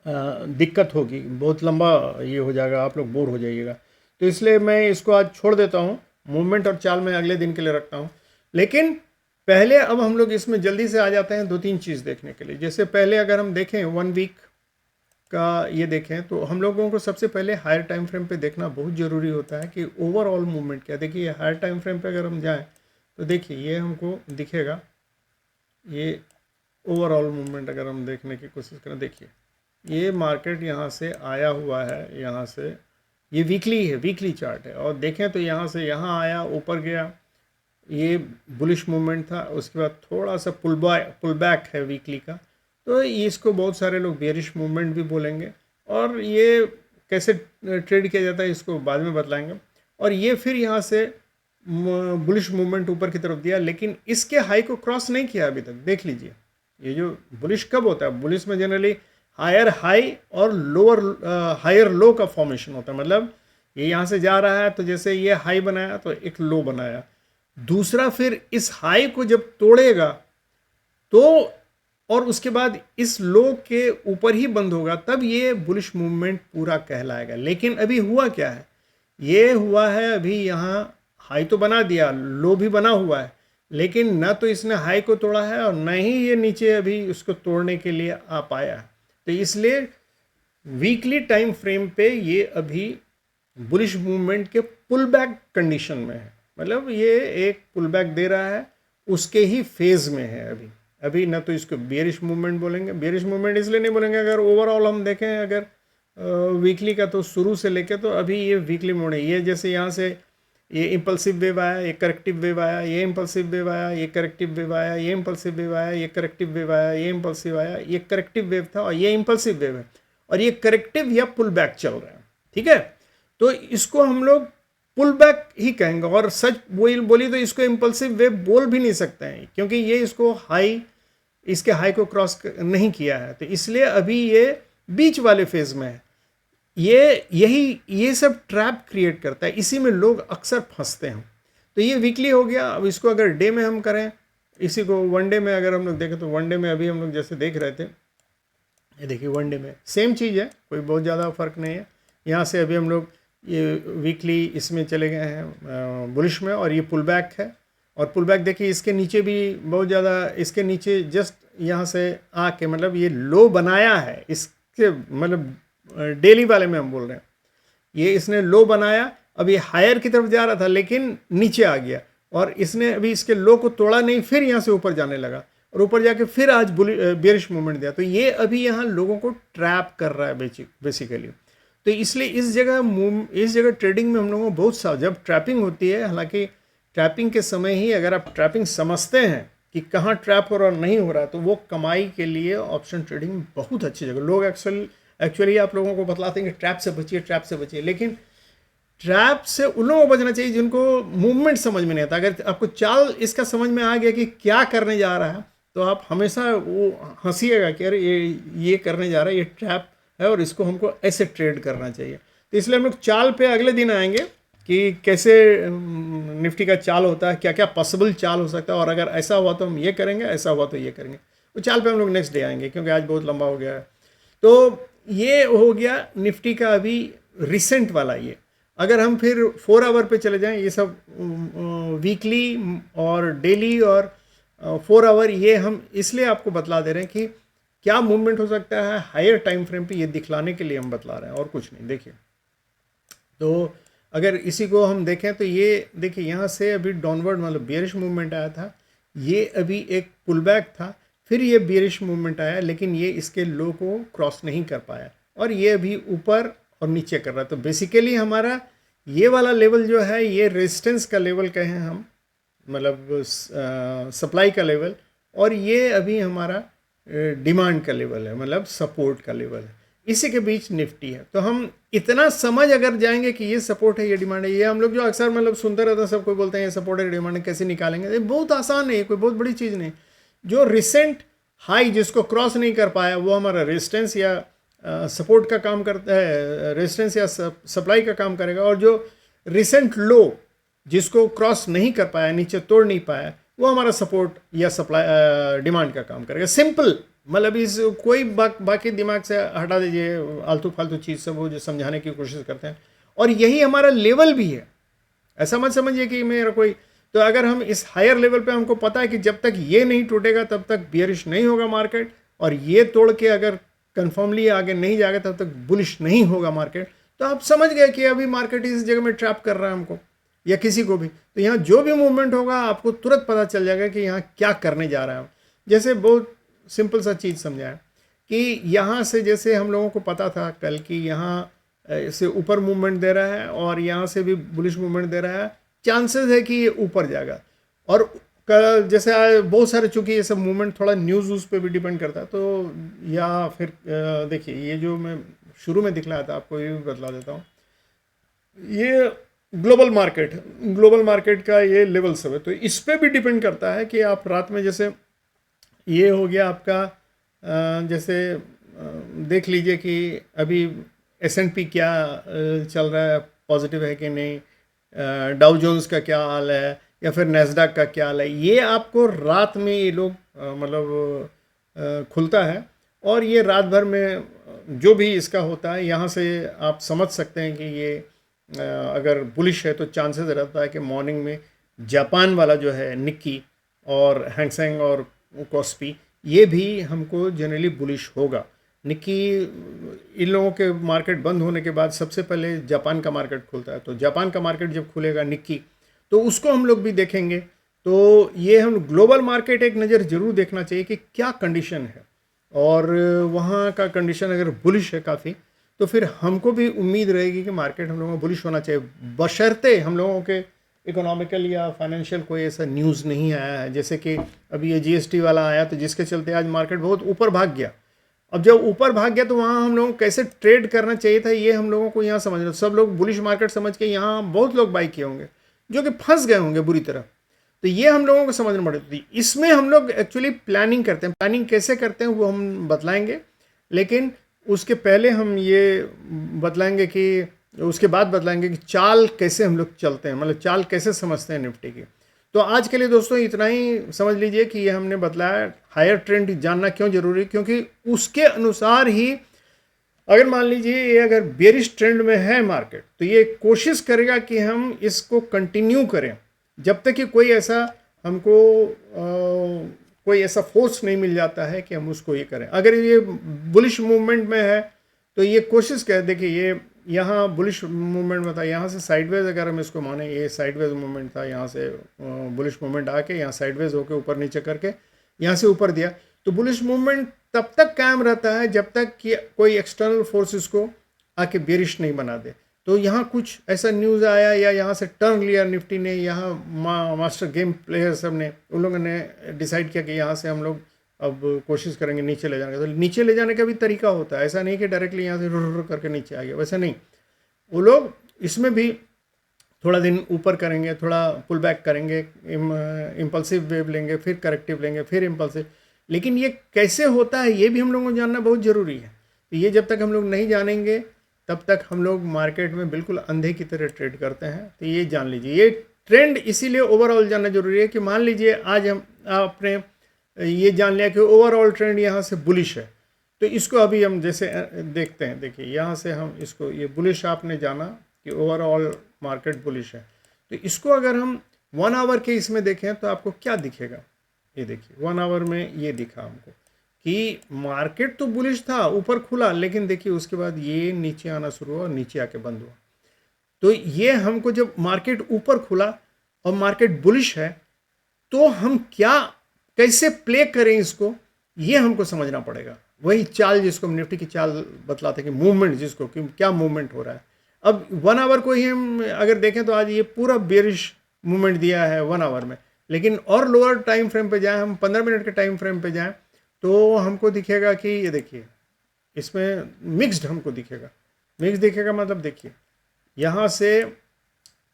दिक्कत होगी, बहुत लंबा ये हो जाएगा, आप लोग बोर हो जाइएगा। तो इसलिए मैं इसको आज छोड़ देता हूँ, मूवमेंट और चाल मैं अगले दिन के लिए रखता हूँ। लेकिन पहले अब हम लोग इसमें जल्दी से आ जाते हैं 2-3 चीज़ देखने के लिए। जैसे पहले अगर हम देखें 1 वीक का ये देखें, तो हम लोगों को सबसे पहले हायर टाइम फ्रेम पे देखना बहुत ज़रूरी होता है कि ओवरऑल मूवमेंट क्या। देखिए हायर टाइम फ्रेम पे अगर हम जाएं तो देखिए ये हमको दिखेगा, ये ओवरऑल मूवमेंट अगर हम देखने की कोशिश करें, देखिए ये मार्केट यहाँ से आया हुआ है, यहाँ से ये वीकली है, वीकली चार्ट है, और देखें तो यहाँ से यहाँ आया, ऊपर गया, ये बुलिश मूवमेंट था, उसके बाद थोड़ा सा पुल बैक है वीकली का, तो इसको बहुत सारे लोग बेयरिश मूवमेंट भी बोलेंगे। और ये कैसे ट्रेड किया जाता है इसको बाद में बतलाएंगे। और ये फिर यहाँ से बुलिश मूवमेंट ऊपर की तरफ दिया, लेकिन इसके हाई को क्रॉस नहीं किया अभी तक। देख लीजिए, ये जो बुलिश कब होता है, बुलिश में जनरली हायर हाई और लोअर हायर लो का फॉर्मेशन होता है। मतलब ये यहाँ से जा रहा है तो जैसे ये हाई बनाया तो एक लो बनाया, दूसरा फिर इस हाई को जब तोड़ेगा तो और उसके बाद इस लो के ऊपर ही बंद होगा, तब ये बुलिश मूवमेंट पूरा कहलाएगा। लेकिन अभी हुआ क्या है, ये हुआ है अभी यहाँ हाई तो बना दिया, लो भी बना हुआ है, लेकिन ना तो इसने हाई को तोड़ा है और ना ही ये नीचे अभी उसको तोड़ने के लिए आ पाया है। तो इसलिए वीकली टाइम फ्रेम पे ये अभी बुलिश मूवमेंट के पुल बैक कंडीशन में है। मतलब ये एक पुल बैक दे रहा है, उसके ही फेज में है अभी ना तो इसको बेयरिश मूवमेंट बोलेंगे। बेयरिश मूवमेंट इसलिए नहीं बोलेंगे, अगर ओवरऑल हम देखें अगर वीकली का, तो शुरू से लेके तो अभी ये वीकली मूवमेंट है। ये जैसे यहाँ से ये इम्पल्सिव वेव आया, ये करेक्टिव वेव आया, ये इम्पल्सिव वेव आया, ये करेक्टिव वेव आया, ये इम्पल्सिव वेव आया, ये करेक्टिव वेव आया, ये इम्पल्सिव आया, ये करेक्टिव वेव था और ये इम्पल्सिव वेव है, और ये करेक्टिव या पुल बैक चल रहा है। ठीक है, तो इसको हम लोग पुल बैक ही कहेंगे, और सच बोली तो इसको इम्पल्सिव वेव बोल भी नहीं सकते हैं, क्योंकि ये इसको इसके हाई को क्रॉस नहीं किया है। तो इसलिए अभी ये बीच वाले फेज में है। ये सब ट्रैप क्रिएट करता है, इसी में लोग अक्सर फंसते हैं। तो ये वीकली हो गया। अब इसको अगर डे में हम करें, इसी को वन डे में अगर हम लोग देखें, तो वन डे में अभी हम लोग जैसे देख रहे थे, ये देखिए वन डे में सेम चीज़ है, कोई बहुत ज़्यादा फर्क नहीं है। यहाँ से अभी हम लोग ये वीकली इसमें चले गए हैं बुलिश में, और ये पुल बैक है। और पुल बैक देखिए इसके नीचे भी बहुत ज़्यादा, इसके नीचे जस्ट यहाँ से आके, मतलब ये लो बनाया है इसके, मतलब डेली वाले में हम बोल रहे हैं, ये इसने लो बनाया, अब ये हायर की तरफ जा रहा था लेकिन नीचे आ गया, और इसने अभी इसके लो को तोड़ा नहीं, फिर यहाँ से ऊपर जाने लगा, और ऊपर जाके फिर आज बेयरिश मूवमेंट दिया। तो ये अभी यहाँ लोगों को ट्रैप कर रहा है बेसिकली। तो इसलिए इस जगह ट्रेडिंग में हम लोगों को बहुत सा, जब ट्रैपिंग होती है, हालांकि ट्रैपिंग के समय ही अगर आप ट्रैपिंग समझते हैं कि कहाँ ट्रैप हो रहा और नहीं हो रहा, तो वो कमाई के लिए ऑप्शन ट्रेडिंग बहुत अच्छी जगह। लोग एक्चुअली आप लोगों को बतलाते हैं कि ट्रैप से बचिए, लेकिन ट्रैप से उन लोगों को बचना चाहिए जिनको मूवमेंट समझ में नहीं आता। अगर आपको चाल इसका समझ में आ गया कि क्या करने जा रहा है, तो आप हमेशा वो हंसीएगा कि अरे ये करने जा रहा है, ये ट्रैप है और इसको हमको ऐसे ट्रेड करना चाहिए। तो इसलिए हम लोग चाल पे अगले दिन आएंगे कि कैसे निफ्टी का चाल होता है, क्या क्या पॉसिबल चाल हो सकता है, और अगर ऐसा हुआ तो हम ये करेंगे, ऐसा हुआ तो ये करेंगे। वो चाल पे हम लोग नेक्स्ट डे आएंगे, क्योंकि आज बहुत लंबा हो गया है। तो ये हो गया निफ्टी का अभी रिसेंट वाला। ये अगर हम फिर 4 आवर पे चले जाएं, ये सब वीकली और डेली और 4 आवर, ये हम इसलिए आपको बतला दे रहे हैं कि क्या मूवमेंट हो सकता है हायर टाइम फ्रेम पे, ये दिखलाने के लिए हम बतला रहे हैं, और कुछ नहीं। देखिए, तो अगर इसी को हम देखें तो ये देखिए यहाँ से अभी डाउनवर्ड मतलब बेयरिश मूवमेंट आया था, ये अभी एक पुल बैक था, फिर ये बेयरिश मूवमेंट आया, लेकिन ये इसके लो को क्रॉस नहीं कर पाया, और ये अभी ऊपर और नीचे कर रहा है। तो बेसिकली हमारा ये वाला लेवल जो है, ये रेजिस्टेंस का लेवल कहें हम, मतलब सप्लाई का लेवल, और ये अभी हमारा डिमांड का लेवल है, मतलब सपोर्ट का लेवल है। इसी के बीच निफ्टी है। तो हम इतना समझ अगर जाएंगे कि ये सपोर्ट है, ये डिमांड है, ये हम लोग जो अक्सर मतलब सुनते रहते हैं, सब कोई बोलते हैं ये सपोर्ट है, डिमांड है, कैसे निकालेंगे, ये बहुत आसान है, कोई बहुत बड़ी चीज़ नहीं। जो रिसेंट हाई जिसको क्रॉस नहीं कर पाया, वो हमारा रेजिस्टेंस या सपोर्ट का काम करता है, रेजिस्टेंस या सप्लाई का काम करेगा, और जो रिसेंट लो जिसको क्रॉस नहीं कर पाया, नीचे तोड़ नहीं पाया, वो हमारा सपोर्ट या सप्लाई डिमांड का काम करेगा। सिंपल, मतलब इस कोई बाकी दिमाग से हटा दीजिए आलतू फालतू चीज़ सब, वो जो समझाने की कोशिश करते हैं, और यही हमारा लेवल भी है। ऐसा मत समझिए कि मेरा कोई, तो अगर हम इस हायर लेवल पे हमको पता है कि जब तक ये नहीं टूटेगा तब तक बियरिश नहीं होगा मार्केट, और ये तोड़ के अगर कन्फर्मली आगे नहीं जाएगा तब तक बुलिश नहीं होगा मार्केट, तो आप समझ गए कि अभी मार्केट इस जगह में ट्रैप कर रहा है हमको या किसी को भी। तो यहाँ जो भी मूवमेंट होगा आपको तुरंत पता चल जाएगा कि यहाँ क्या करने जा रहा है। जैसे बहुत सिंपल सा चीज़ समझाएं कि यहाँ से, जैसे हम लोगों को पता था कल कि यहाँ इससे ऊपर मूवमेंट दे रहा है और यहाँ से भी बुलिश मूवमेंट दे रहा है, चांसेस है कि ये ऊपर जाएगा। और जैसे बहुत सारे, चूंकि ये सब मूवमेंट थोड़ा न्यूज़ पे भी डिपेंड करता है, तो या फिर देखिए ये जो मैं शुरू में दिखलाया था आपको, ये भी बतला देता हूँ। ये ग्लोबल मार्केट का ये लेवल सब है, तो इस पर भी डिपेंड करता है कि आप रात में, जैसे ये हो गया आपका जैसे देख लीजिए कि अभी S&P क्या चल रहा है, पॉजिटिव है कि नहीं, डाउ जोन्स का क्या हाल है, या फिर नैस्डैक का क्या हाल है। ये आपको रात में ये लोग मतलब खुलता है, और ये रात भर में जो भी इसका होता है, यहाँ से आप समझ सकते हैं कि ये अगर बुलिश है तो चांसेस रहता है कि मॉर्निंग में जापान वाला जो है निक्की और हैंगसेंग और कॉस्पी, ये भी हमको जनरली बुलिश होगा। निक्की, इन लोगों के मार्केट बंद होने के बाद सबसे पहले जापान का मार्केट खुलता है, तो जापान का मार्केट जब खुलेगा निक्की, तो उसको हम लोग भी देखेंगे। तो ये हम ग्लोबल मार्केट एक नज़र ज़रूर देखना चाहिए कि क्या कंडीशन है, और वहाँ का कंडीशन अगर बुलिश है काफ़ी, तो फिर हमको भी उम्मीद रहेगी कि मार्केट हम लोगों को बुलिश होना चाहिए, बशर्ते हम लोगों के इकोनॉमिकल या फाइनेंशियल कोई ऐसा न्यूज़ नहीं आया है। जैसे कि अभी ये GST वाला आया, तो जिसके चलते आज मार्केट बहुत ऊपर भाग गया। अब जब ऊपर भाग गया तो वहाँ हम लोगों को कैसे ट्रेड करना चाहिए था, ये हम लोगों को यहाँ समझना। सब लोग बुलिश मार्केट समझ के यहाँ बहुत लोग बाई किए होंगे, जो कि फंस गए होंगे बुरी तरह। तो ये हम लोगों को समझना पड़ेगा। इसमें हम लोग एक्चुअली प्लानिंग करते हैं, प्लानिंग कैसे करते हैं वो हम बतलाएंगे, लेकिन उसके पहले हम ये बतलाएंगे कि उसके बाद बतलाएंगे कि चाल कैसे हम लोग चलते हैं, मतलब चाल कैसे समझते हैं निफ्टी की। तो आज के लिए दोस्तों इतना ही समझ लीजिए कि ये हमने बतलाया। हायर ट्रेंड जानना क्यों जरूरी, क्योंकि उसके अनुसार ही अगर मान लीजिए ये अगर बेरिश ट्रेंड में है मार्केट, तो ये कोशिश करेगा कि हम इसको कंटिन्यू करें जब तक कि कोई ऐसा हमको कोई ऐसा फोर्स नहीं मिल जाता है कि हम उसको ये करें। अगर ये बुलिश मूवमेंट में है तो ये कोशिश कर, देखिए ये यहाँ बुलिश मूवमेंट में था, यहाँ से साइडवेज अगर हम इसको माने, ये साइडवेज मूवमेंट था, यहाँ से बुलिश मूवमेंट आके यहाँ साइडवेज होके ऊपर नीचे करके यहाँ से ऊपर दिया। तो बुलिश मूवमेंट तब तक कायम रहता है जब तक कि कोई एक्सटर्नल फोर्सेस को आके बेरिश नहीं बना दे। तो यहाँ कुछ ऐसा न्यूज़ आया या यहाँ से टर्न लिया निफ्टी ने, यहाँ मास्टर गेम प्लेयर सब ने, उन लोगों ने डिसाइड किया कि यहाँ से हम लोग अब कोशिश करेंगे नीचे ले जाने का। तो नीचे ले जाने का भी तरीका होता है, ऐसा नहीं कि डायरेक्टली यहाँ से रुर करके नीचे आ गया, वैसा नहीं। वो लोग इसमें भी थोड़ा दिन ऊपर करेंगे, थोड़ा पुल बैक करेंगे, इम्पल्सिव वेव लेंगे, फिर करेक्टिव लेंगे, फिर इम्पल्सिव। लेकिन ये कैसे होता है ये भी हम लोगों को जानना बहुत ज़रूरी है। तो ये जब तक हम लोग नहीं जानेंगे तब तक हम लोग मार्केट में बिल्कुल अंधे की तरह ट्रेड करते हैं। तो ये जान लीजिए, ये ट्रेंड इसीलिए ओवरऑल जानना जरूरी है कि मान लीजिए आज हम आपने ये जान लिया कि ओवरऑल ट्रेंड यहाँ से बुलिश है, तो इसको अभी हम जैसे देखते हैं। देखिए यहाँ से हम इसको, ये बुलिश आपने जाना कि ओवरऑल मार्केट बुलिश है, तो इसको अगर हम 1 आवर के इसमें देखें तो आपको क्या दिखेगा। ये देखिए 1 आवर में ये दिखा हमको कि मार्केट तो बुलिश था, ऊपर खुला, लेकिन देखिए उसके बाद ये नीचे आना शुरू हुआ और नीचे आके बंद हुआ। तो ये हमको जब मार्केट ऊपर खुला और मार्केट बुलिश है तो हम क्या कैसे प्ले करें इसको, ये हमको समझना पड़ेगा। वही चाल जिसको हम निफ्टी की चाल बतलाते हैं कि मूवमेंट, जिसको कि क्या मूवमेंट हो रहा है। अब 1 आवर को ही हम अगर देखें तो आज ये पूरा बेरिश मूवमेंट दिया है 1 आवर में, लेकिन और लोअर टाइम फ्रेम पे जाएं, हम 15 मिनट के टाइम फ्रेम पे जाएं तो हमको दिखेगा कि ये देखिए इसमें मिक्स्ड हमको दिखेगा। मिक्स दिखेगा मतलब देखिए यहाँ से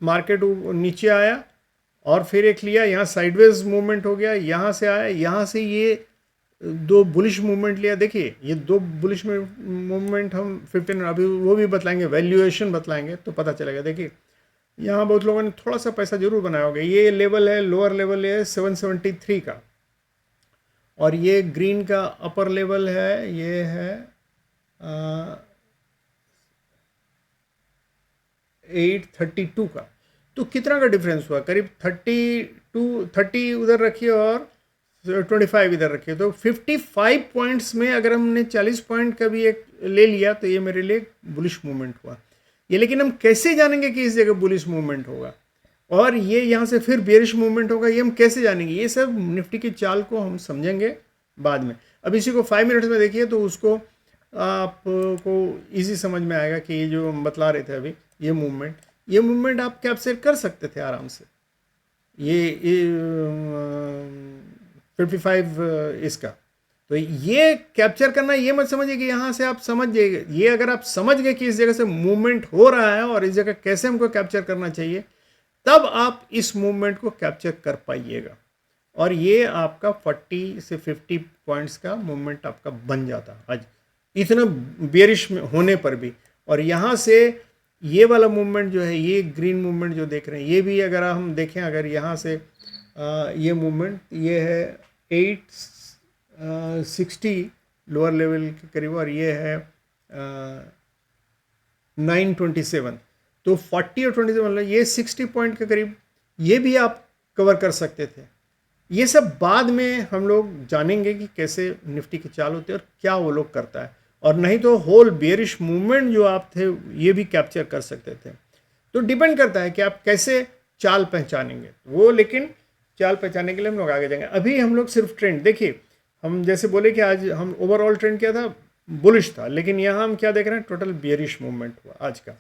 मार्केट नीचे आया और फिर एक लिया, यहाँ साइडवेज मूवमेंट हो गया, यहाँ से आया, यहाँ से ये 2 बुलिश मूवमेंट लिया। देखिए ये 2 बुलिश मूवमेंट हम 15 अभी वो भी बतलाएंगे, वैल्यूएशन बतलाएंगे तो पता चलेगा। देखिए यहाँ बहुत लोगों ने थोड़ा सा पैसा जरूर बनाया होगा। ये लेवल है, लोअर लेवल है 773 का, और ये ग्रीन का अपर लेवल है, ये है 832 का। तो कितना का डिफरेंस हुआ, करीब 30 उधर रखिए और 25 इधर रखिए, तो 55 पॉइंट्स में अगर हमने 40 पॉइंट का भी एक ले लिया तो ये मेरे लिए बुलिश मूवमेंट हुआ। ये लेकिन हम कैसे जानेंगे कि इस जगह बुलिश मूवमेंट होगा और ये यहाँ से फिर बेरिश मूवमेंट होगा, ये हम कैसे जानेंगे। ये सब निफ्टी की चाल को हम समझेंगे बाद में। अब इसी को 5 मिनट्स में देखिए तो उसको आपको इजी समझ में आएगा कि ये जो हम बतला रहे थे अभी, ये मूवमेंट आप कैप्चर कर सकते थे आराम से। ये 55 इसका, तो ये कैप्चर करना, ये मत समझिए कि यहाँ से आप समझ जाइए। ये अगर आप समझ गए कि इस जगह से मूवमेंट हो रहा है और इस जगह कैसे हमको कैप्चर करना चाहिए, तब आप इस मूवमेंट को कैप्चर कर पाइएगा और ये आपका 40 से 50 पॉइंट्स का मूवमेंट आपका बन जाता आज इतना बेरिश में होने पर भी। और यहाँ से ये वाला मूवमेंट जो है, ये ग्रीन मूवमेंट जो देख रहे हैं, ये भी अगर हम देखें, अगर यहाँ से ये मूवमेंट ये है 860 लोअर लेवल के करीब और ये है 927, तो 40 और 27 मतलब ये 60 पॉइंट के करीब ये भी आप कवर कर सकते थे। ये सब बाद में हम लोग जानेंगे कि कैसे निफ्टी की चाल होती है और क्या वो लोग करता है, और नहीं तो होल बेरिश मूवमेंट जो आप थे ये भी कैप्चर कर सकते थे। तो डिपेंड करता है कि आप कैसे चाल पहचानेंगे वो, लेकिन चाल पहचानने के लिए हम लोग आगे जाएंगे। अभी हम लोग सिर्फ ट्रेंड देखिए, हम जैसे बोले कि आज हम ओवरऑल ट्रेंड क्या था, बुलिश था, लेकिन यहाँ हम क्या देख रहे हैं, टोटल बेरिश मूवमेंट हुआ आज का।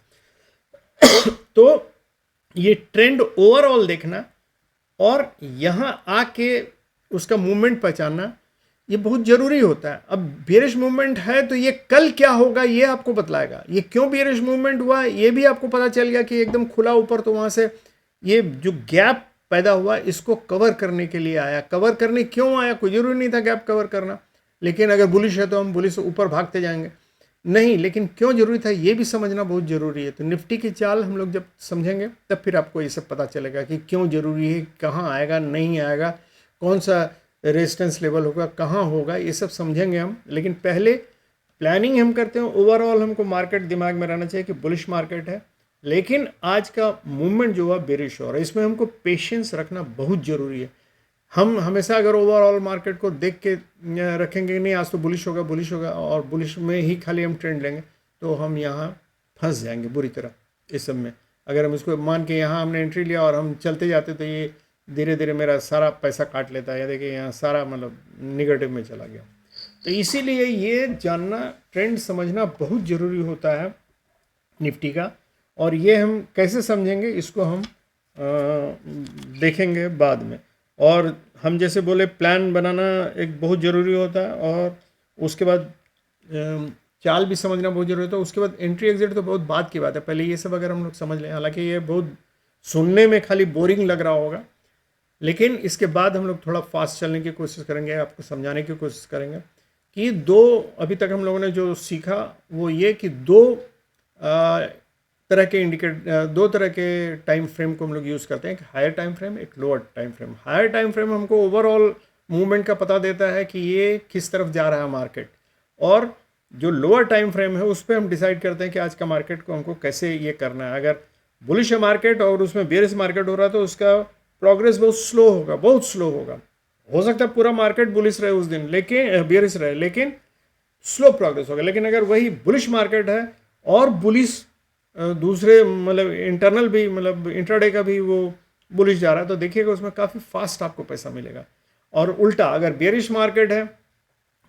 तो ये ट्रेंड ओवरऑल देखना और यहाँ आके उसका मूवमेंट पहचानना ये बहुत ज़रूरी होता है। अब बेरिश मूवमेंट है तो ये कल क्या होगा ये आपको बतलाएगा, ये क्यों बेरिश मूवमेंट हुआ ये भी आपको पता चल गया कि एकदम खुला ऊपर, तो वहाँ से ये जो गैप पैदा हुआ इसको कवर करने के लिए आया। कवर करने क्यों आया, कोई ज़रूरी नहीं था गैप कवर करना, लेकिन अगर बुलिश है तो हम बुलिश ऊपर भागते जाएंगे, नहीं, लेकिन क्यों जरूरी था ये भी समझना बहुत ज़रूरी है। तो निफ्टी की चाल हम लोग जब समझेंगे तब फिर आपको ये सब पता चलेगा कि क्यों ज़रूरी है, कहाँ आएगा नहीं आएगा, कौन सा रेजिस्टेंस लेवल होगा, कहाँ होगा, ये सब समझेंगे हम। लेकिन पहले प्लानिंग हम करते हैं, ओवरऑल हमको मार्केट दिमाग में रहना चाहिए कि बुलिश मार्केट है, लेकिन आज का मूवमेंट जो हुआ बेरिश हो रहा है, इसमें हमको पेशेंस रखना बहुत ज़रूरी है। हम हमेशा अगर ओवरऑल मार्केट को देख के रखेंगे नहीं आज तो बुलिश होगा और बुलिश में ही खाली हम ट्रेंड लेंगे, तो हम यहाँ फंस जाएंगे बुरी तरह इस सब में। अगर हम इसको मान के यहाँ हमने एंट्री लिया और हम चलते जाते तो ये धीरे धीरे मेरा सारा पैसा काट लेता है, या देखिए यहाँ सारा मतलब निगेटिव में चला गया। तो इसीलिए ये जानना, ट्रेंड समझना बहुत ज़रूरी होता है निफ्टी का, और ये हम कैसे समझेंगे इसको हम देखेंगे बाद में। और हम जैसे बोले प्लान बनाना एक बहुत ज़रूरी होता है, और उसके बाद चाल भी समझना बहुत ज़रूरी होता है। उसके बाद एंट्री एग्जिट तो बहुत बात की बात है, पहले ये सब अगर हम लोग समझ लें, हालांकि ये बहुत सुनने में खाली बोरिंग लग रहा होगा, लेकिन इसके बाद हम लोग थोड़ा फास्ट चलने की कोशिश करेंगे, आपको समझाने की कोशिश करेंगे कि अभी तक हम लोगों ने जो सीखा वो ये कि दो तरह के टाइम फ्रेम को हम लोग यूज़ करते हैं, एक हायर टाइम फ्रेम, एक lower time frame. Higher time frame हमको ओवरऑल मूवमेंट का पता देता है कि ये किस तरफ जा रहा है मार्केट, और जो लोअर टाइम फ्रेम है उस पर हम डिसाइड करते हैं कि आज का मार्केट को हमको कैसे ये करना है। अगर बुलिश है मार्केट और उसमें बेरिश मार्केट हो रहा है तो उसका प्रोग्रेस बहुत स्लो होगा। हो सकता है पूरा मार्केट बुलिश रहे उस दिन, लेकिन बेरिश रहे, लेकिन स्लो प्रोग्रेस होगा। लेकिन अगर वही बुलिश मार्केट है और बुलिश दूसरे मतलब इंटरनल भी, मतलब इंट्राडे का भी वो बुलिश जा रहा है, तो देखिएगा उसमें काफ़ी फास्ट आपको पैसा मिलेगा। और उल्टा अगर बेरिश मार्केट है,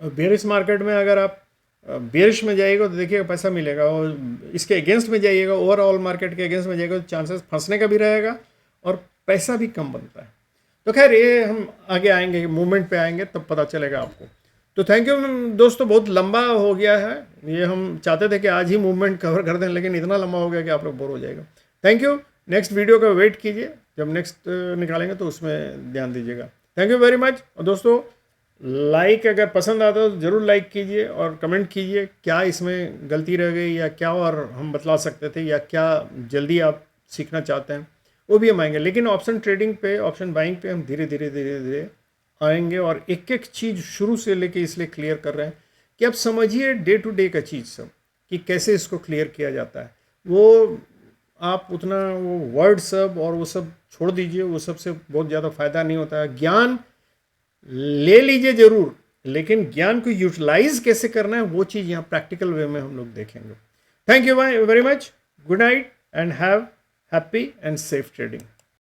बेरिश मार्केट में अगर आप बेरिश में जाइएगा तो देखिएगा पैसा मिलेगा, और इसके अगेंस्ट में जाइएगा, ओवरऑल मार्केट के अगेंस्ट में जाइएगा तो चांसेस फंसने का भी रहेगा और पैसा भी कम बनता है। तो खैर ये हम आगे आएंगे, मूवमेंट पे आएंगे तब पता चलेगा आपको। तो थैंक यू दोस्तों, बहुत लंबा हो गया है ये, हम चाहते थे कि आज ही मूवमेंट कवर कर दें, लेकिन इतना लंबा हो गया कि आप लोग बोर हो जाएगा। थैंक यू, नेक्स्ट वीडियो का वेट कीजिए, जब नेक्स्ट निकालेंगे तो उसमें ध्यान दीजिएगा। Thank you very much. और दोस्तों लाइक अगर पसंद आता है तो ज़रूर लाइक कीजिए और कमेंट कीजिए क्या इसमें गलती रह गई या क्या और हम बतला सकते थे, या क्या जल्दी आप सीखना चाहते हैं वो भी हम आएंगे। लेकिन ऑप्शन ट्रेडिंग पे, ऑप्शन बाइंग पे हम धीरे धीरे आएंगे, और एक एक चीज़ शुरू से लेके इसलिए क्लियर कर रहे हैं कि आप समझिए डे टू डे का चीज़ सब, कि कैसे इसको क्लियर किया जाता है। वो आप उतना वो वर्ड सब और वो सब छोड़ दीजिए, वो सब से बहुत ज़्यादा फ़ायदा नहीं होता है। ज्ञान ले लीजिए ज़रूर, लेकिन ज्ञान को यूटिलाइज कैसे करना है वो चीज़ यहाँ प्रैक्टिकल वे में हम लोग देखेंगे। Thank you very much, good night and have happy and safe trading.